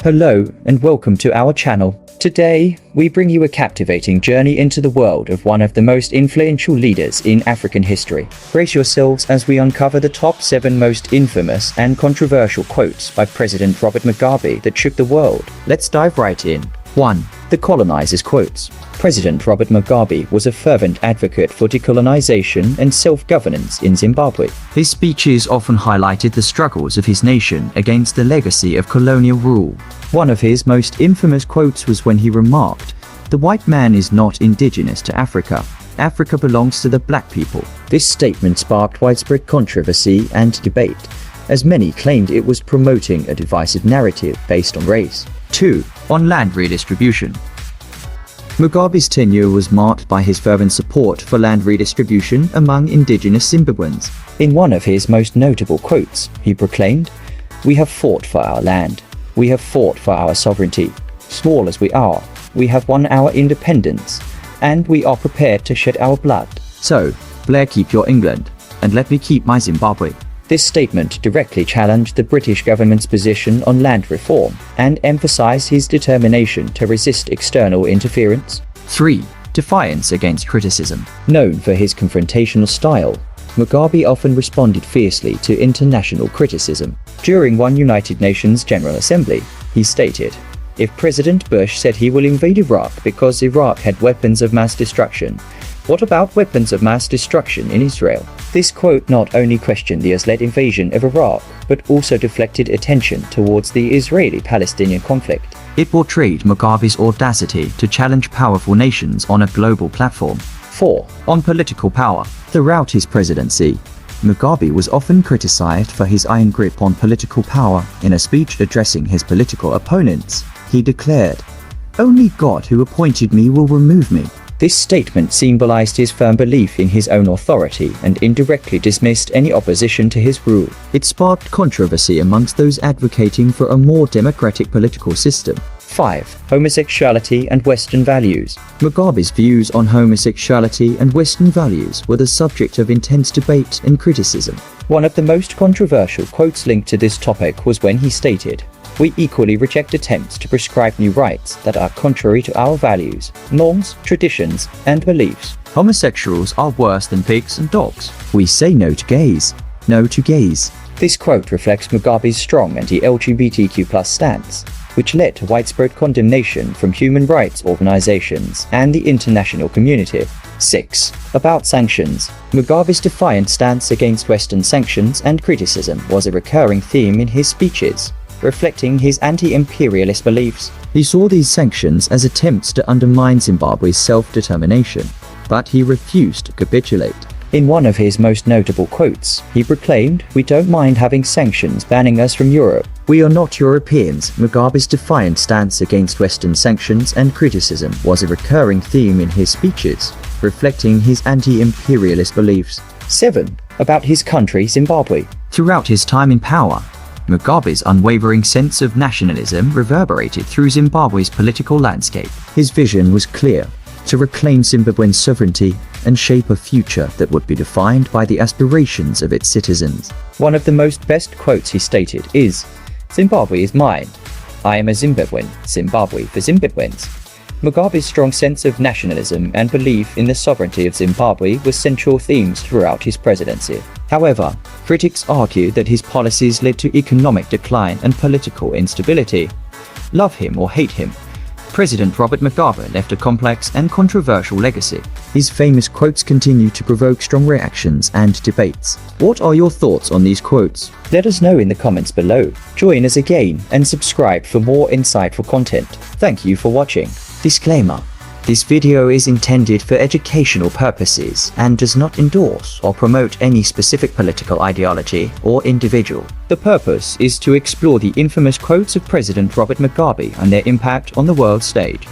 Hello and welcome to our channel. Today, we bring you a captivating journey into the world of one of the most influential leaders in African history. Brace yourselves as we uncover the top 7 most infamous and controversial quotes by President Robert Mugabe that shook the world. Let's dive right in. 1. The Colonizers' Quotes. President Robert Mugabe was a fervent advocate for decolonization and self-governance in Zimbabwe. His speeches often highlighted the struggles of his nation against the legacy of colonial rule. One of his most infamous quotes was when he remarked, "The white man is not indigenous to Africa. Africa belongs to the black people." This statement sparked widespread controversy and debate, as many claimed it was promoting a divisive narrative based on race. 2. On land redistribution. Mugabe's tenure was marked by his fervent support for land redistribution among indigenous Zimbabweans. In one of his most notable quotes, he proclaimed, "We have fought for our land. We have fought for our sovereignty. Small as we are, we have won our independence, and we are prepared to shed our blood. So, Blair, keep your England, and let me keep my Zimbabwe." This statement directly challenged the British government's position on land reform and emphasized his determination to resist external interference. 3. Defiance against criticism. Known for his confrontational style, Mugabe often responded fiercely to international criticism. During one United Nations General Assembly, he stated, "If President Bush said he will invade Iraq because Iraq had weapons of mass destruction, what about weapons of mass destruction in Israel?" This quote not only questioned the US-led invasion of Iraq, but also deflected attention towards the Israeli-Palestinian conflict. It portrayed Mugabe's audacity to challenge powerful nations on a global platform. 4. On political power. Throughout his presidency, Mugabe was often criticized for his iron grip on political power. In a speech addressing his political opponents, he declared, "Only God who appointed me will remove me." This statement symbolized his firm belief in his own authority and indirectly dismissed any opposition to his rule. It sparked controversy amongst those advocating for a more democratic political system. 5. Homosexuality and Western values. Mugabe's views on homosexuality and Western values were the subject of intense debate and criticism. One of the most controversial quotes linked to this topic was when he stated, "We equally reject attempts to prescribe new rights that are contrary to our values, norms, traditions, and beliefs. Homosexuals are worse than pigs and dogs. We say no to gays. No to gays." This quote reflects Mugabe's strong anti-LGBTQ+ stance, which led to widespread condemnation from human rights organizations and the international community. 6. About sanctions. Mugabe's defiant stance against Western sanctions and criticism was a recurring theme in his speeches, reflecting his anti-imperialist beliefs. He saw these sanctions as attempts to undermine Zimbabwe's self-determination, but he refused to capitulate. In one of his most notable quotes, he proclaimed, "We don't mind having sanctions banning us from Europe. We are not Europeans." Mugabe's defiant stance against Western sanctions and criticism was a recurring theme in his speeches, reflecting his anti-imperialist beliefs. 7. About his country, Zimbabwe. Throughout his time in power, Mugabe's unwavering sense of nationalism reverberated through Zimbabwe's political landscape. His vision was clear: to reclaim Zimbabwean sovereignty and shape a future that would be defined by the aspirations of its citizens. One of the best quotes he stated is, "Zimbabwe is mine. I am a Zimbabwean. Zimbabwe for Zimbabweans." Mugabe's strong sense of nationalism and belief in the sovereignty of Zimbabwe were central themes throughout his presidency. However, critics argue that his policies led to economic decline and political instability. Love him or hate him, President Robert Mugabe left a complex and controversial legacy. His famous quotes continue to provoke strong reactions and debates. What are your thoughts on these quotes? Let us know in the comments below. Join us again and subscribe for more insightful content. Thank you for watching. Disclaimer: this video is intended for educational purposes and does not endorse or promote any specific political ideology or individual. The purpose is to explore the infamous quotes of President Robert Mugabe and their impact on the world stage.